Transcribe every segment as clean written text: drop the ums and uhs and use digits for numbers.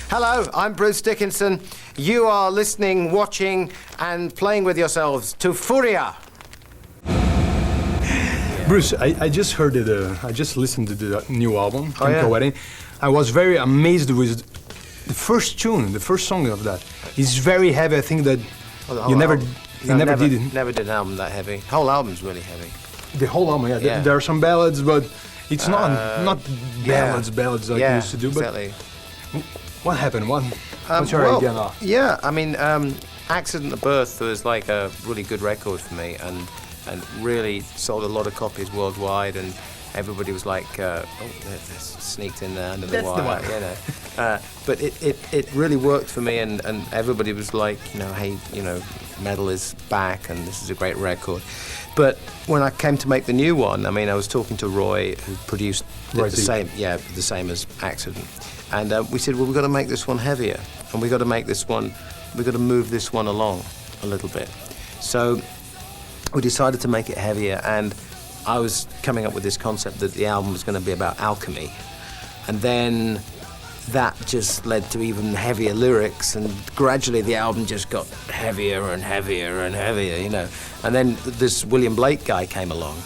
Hello, I'm Bruce Dickinson. You are listening, watching, and playing with yourselves to Fúria. Bruce, I just heard it. I just listened to the new album, yeah. I was very amazed with the first tune, the first song of that. It's very heavy. I think that you never did it. Never did an album that heavy. The whole album's really heavy. The whole album, yeah. There are some ballads, but it's not ballads like you used to do. Exactly. But what happened? What's your idea now? Yeah, I mean, Accident of Birth was like a really good record for me, and really sold a lot of copies worldwide, and everybody was like, oh, they're sneaked in there under the wire, you know. But it really worked for me, and everybody was like, you know, hey, you know, metal is back, and this is a great record. But when I came to make the new one, I mean, I was talking to Roy, who produced the same as Accident. And we said, well, we've got to make this one heavier, and we've got to make this one, we've got to move this one along a little bit. So we decided to make it heavier, and I was coming up with this concept that the album was going to be about alchemy. And then that just led to even heavier lyrics, and gradually the album just got heavier and heavier and heavier, you know. And then this William Blake guy came along,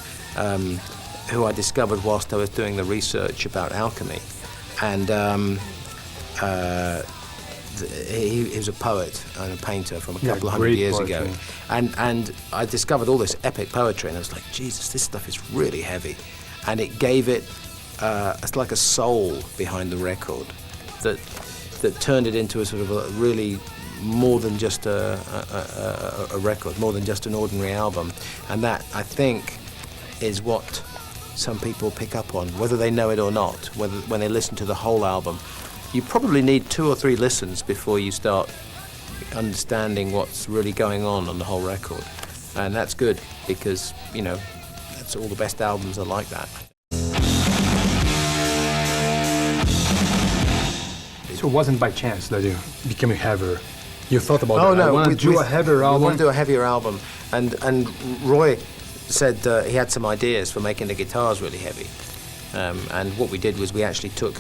who I discovered whilst I was doing the research about alchemy. And he was a poet and a painter from a couple of hundred years ago. And I discovered all this epic poetry, and I was like, Jesus, this stuff is really heavy. And it gave it, it's like a soul behind the record that turned it into a sort of a really more than just a record, more than just an ordinary album. And that, I think, is what some people pick up on, whether they know it or not, when they listen to the whole album. You probably need 2 or 3 listens before you start understanding what's really going on the whole record. And that's good, because, you know, that's all the best albums are like that. So it wasn't by chance that you became heavier. You thought about I want to do a heavier album. We want to do a heavier album. And Roy said he had some ideas for making the guitars really heavy. And what we did was we actually took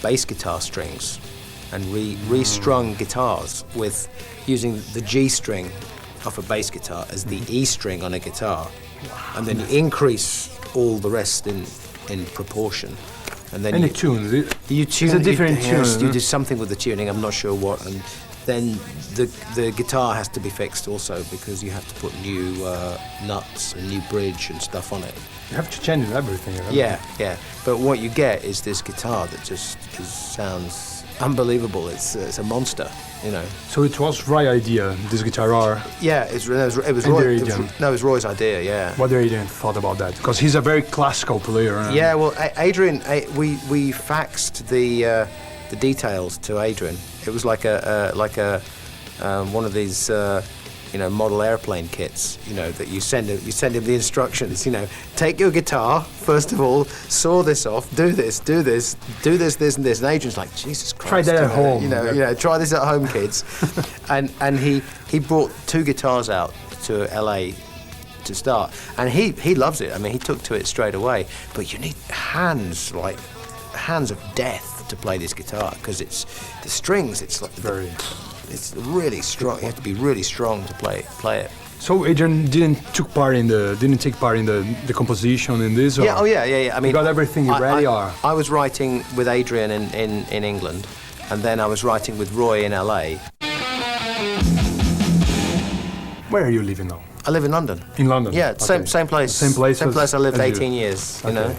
bass guitar strings and restrung guitars with using the G string off a bass guitar as the E string on a guitar. And then you increase all the rest in proportion. And then you tune. You tune. It's a different tune. You do something with the tuning, I'm not sure what. And then the guitar has to be fixed also, because you have to put new nuts and new bridge and stuff on it. You have to change everything. Yeah. But what you get is this guitar that just sounds unbelievable. It's a monster, you know. So it was Roy's idea, this guitar. Yeah, it was Roy. It was Roy's idea. Yeah. What Adrian thought about that? Because he's a very classical player. Yeah. Well, Adrian, we faxed the details to Adrian. It was like one of these model airplane kits, you know, that you send him the instructions, you know, take your guitar, first of all, saw this off, do this, this, and this. And Adrian's like, Jesus Christ. Try that at home. You know, try this at home, kids. and he brought 2 guitars out to LA to start. And he loves it. I mean, he took to it straight away. But you need hands of death to play this guitar, because it's the strings, it's like it's really strong. You have to be really strong to play it. So Adrian didn't take part in the composition in this? Or Yeah. I mean, you got everything ready? I was writing with Adrian in England, and then I was writing with Roy in LA. Where are you living now? I live in London. In London? Yeah, okay. Same place. Same place I lived 18 years. You know.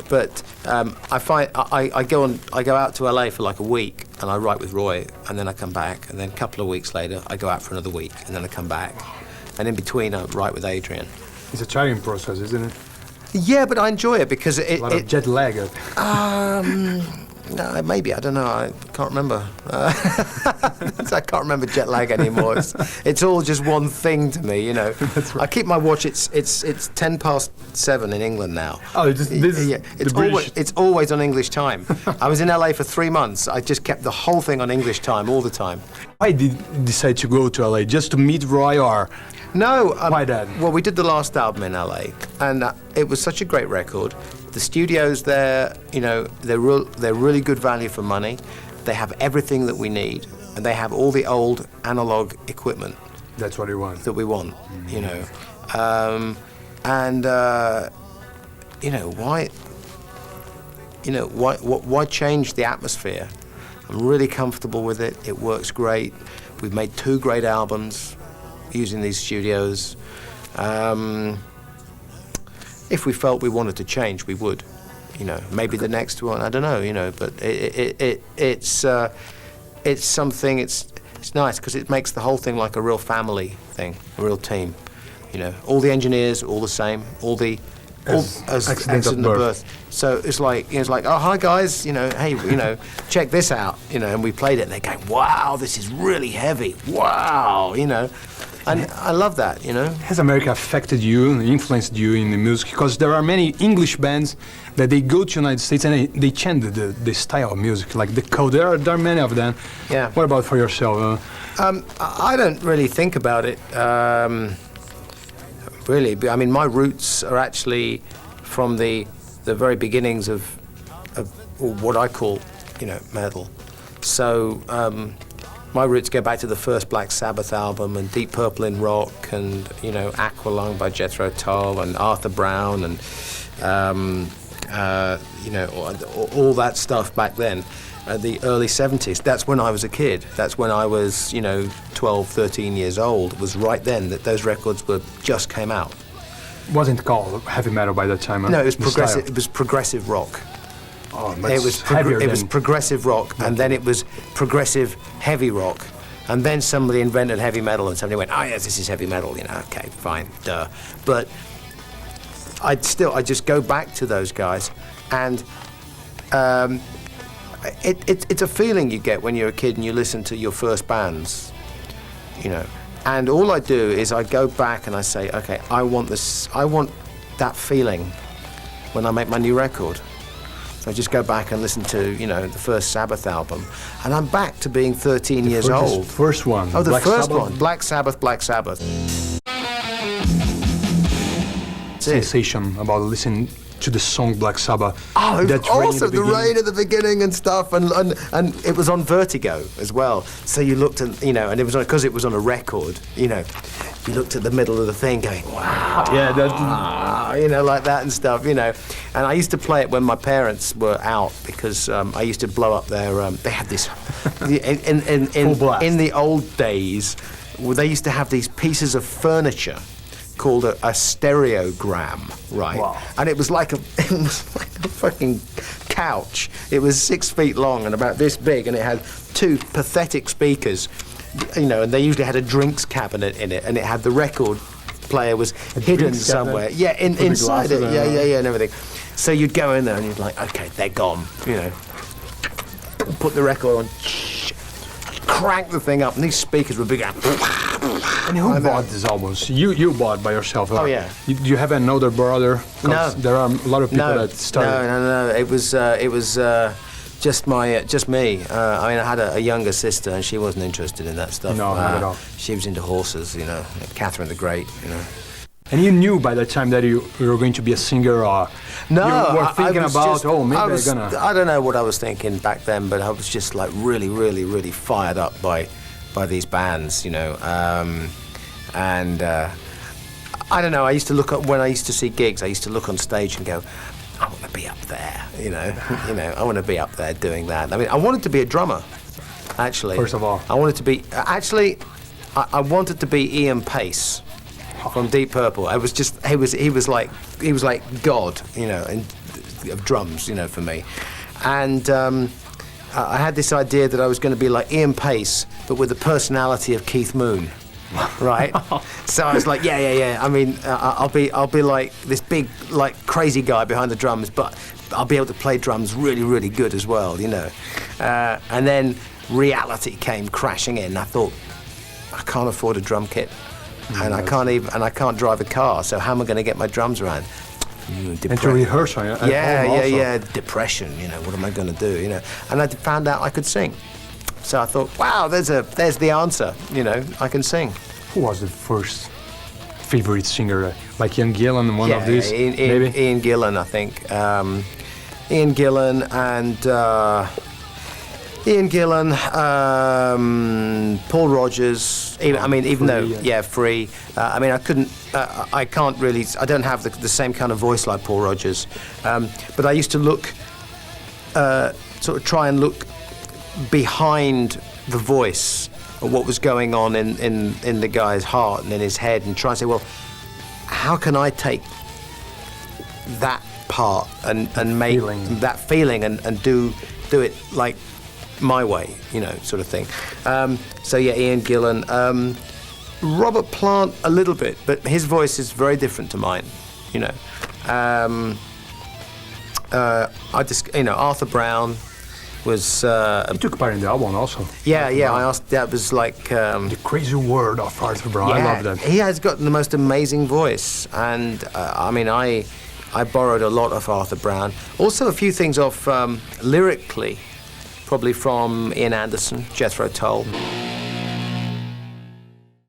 But I find I go out to LA for like a week, and I write with Roy, and then I come back, and then a couple of weeks later I go out for another week, and then I come back, and in between I write with Adrian. It's a tiring process, isn't it? Yeah, but I enjoy it because a lot of jet lag. No, maybe, I don't know, I can't remember. I can't remember jet lag anymore. It's all just one thing to me, you know. That's right. I keep my watch, it's 7:10 in England now. Oh, it's always on English time. I was in LA for 3 months. I just kept the whole thing on English time all the time. Why did you decide to go to LA? Just to meet Roy, or No. Why that? Well, we did the last album in LA, and it was such a great record. The studios there, you know, they're really good value for money. They have everything that we need, and they have all the old analog equipment. That's what you want. That we want, you know. You know, why change the atmosphere? I'm really comfortable with it. It works great. We've made 2 great albums using these studios. If we felt we wanted to change, we would. You know, maybe the next one, I don't know. You know, but it's something. It's nice because it makes the whole thing like a real family thing, a real team. You know, all the engineers, all the same, as accident of birth. So it's like, you know, oh, hi guys, you know, hey, you know, check this out, you know, and we played it, and they go, wow, this is really heavy, wow, you know, and I love that, you know. Has America affected you and influenced you in the music? Because there are many English bands that they go to United States and they change the style of music, like the code. There are many of them. Yeah. What about for yourself? I don't really think about it. Really, I mean, my roots are actually from the very beginnings of what I call, you know, metal. So my roots go back to the first Black Sabbath album and Deep Purple in rock, and you know, Aqualung by Jethro Tull and Arthur Brown, and you know, all that stuff back then. The early 70s, that's when I was a kid. That's when I was, you know, 12, 13 years old. It was right then that those records just came out. Wasn't called heavy metal by that time? No, it was progressive. Style. It was progressive rock. Oh, it was progressive rock, and then it was progressive heavy rock, and then somebody invented heavy metal, and somebody went, oh yes, this is heavy metal. You know, okay, fine, duh. But I just go back to those guys, and. It's a feeling you get when you're a kid and you listen to your first bands, you know. And all I do is I go back and I say, okay, I want that feeling when I make my new record. So I just go back and listen to, you know, the first Sabbath album, and I'm back to being 13 years old. First one. Oh, the first one, Black Sabbath, Black Sabbath. Sensation about listening to the song Black Sabbath. Oh, that's awesome! The rain at the beginning and stuff, and it was on Vertigo as well. So you looked at, you know, and it was because it was on a record. You know, you looked at the middle of the thing, going, wow, yeah, you know, like that and stuff. You know, and I used to play it when my parents were out because I used to blow up their. They had this in the old days. They used to have these pieces of furniture called a stereogram, right? Wow. And it was like a fucking couch. It was 6 feet long and about this big, and it had 2 pathetic speakers, you know, and they usually had a drinks cabinet in it, and it had the record player was hidden somewhere. Yeah, inside it. Yeah, and everything. So you'd go in there and you'd like, okay, they're gone, you know. Put the record on, crank the thing up, and these speakers were big. And who bought these albums? You bought by yourself? Oh yeah. Do you have another brother? No. There are a lot of people that started. No. It was just me. I mean, I had a younger sister, and she wasn't interested in that stuff. No, not at all. She was into horses, you know, Catherine the Great, you know. And you knew by that time that you were going to be a singer, or no? You were thinking about, maybe I'm gonna. I don't know what I was thinking back then, but I was just like really fired up by these bands, you know. And I don't know. I used to look up when I used to see gigs. I used to look on stage and go, I want to be up there, you know. I want to be up there doing that. I mean, I wanted to be a drummer, actually. First of all, I wanted to be I wanted to be Ian Pace from Deep Purple. I was just he was like God, you know, and of drums, you know, for me. And I had this idea that I was going to be like Ian Pace, but with the personality of Keith Moon, right? So I was like, yeah. I mean, I'll be like this big, like crazy guy behind the drums, but I'll be able to play drums really good as well, you know. And then reality came crashing in. I thought, I can't afford a drum kit, and I can't drive a car. So how am I going to get my drums around? And to rehearse, yeah. Depression, you know. What am I going to do, you know? And I found out I could sing. So I thought, wow, there's the answer, you know. I can sing. Who was the first favorite singer? Like Ian Gillan, one of these, maybe? Ian Gillan, I think. Ian Gillan and Paul Rodgers. Even though Free. I can't really. I don't have the same kind of voice like Paul Rodgers. But I used to look, sort of try and look behind the voice, or what was going on in the guy's heart and in his head, and try and say, well, how can I take that part and make that feeling and do it like my way, sort of thing. Ian Gillan, Robert Plant a little bit, but his voice is very different to mine, Arthur Brown was. He took part in the album also. Yeah. I asked. That was like the crazy world of Arthur Brown. I love that. He has got the most amazing voice, and I borrowed a lot of Arthur Brown. Also, a few things off lyrically, probably from Ian Anderson, Jethro Tull.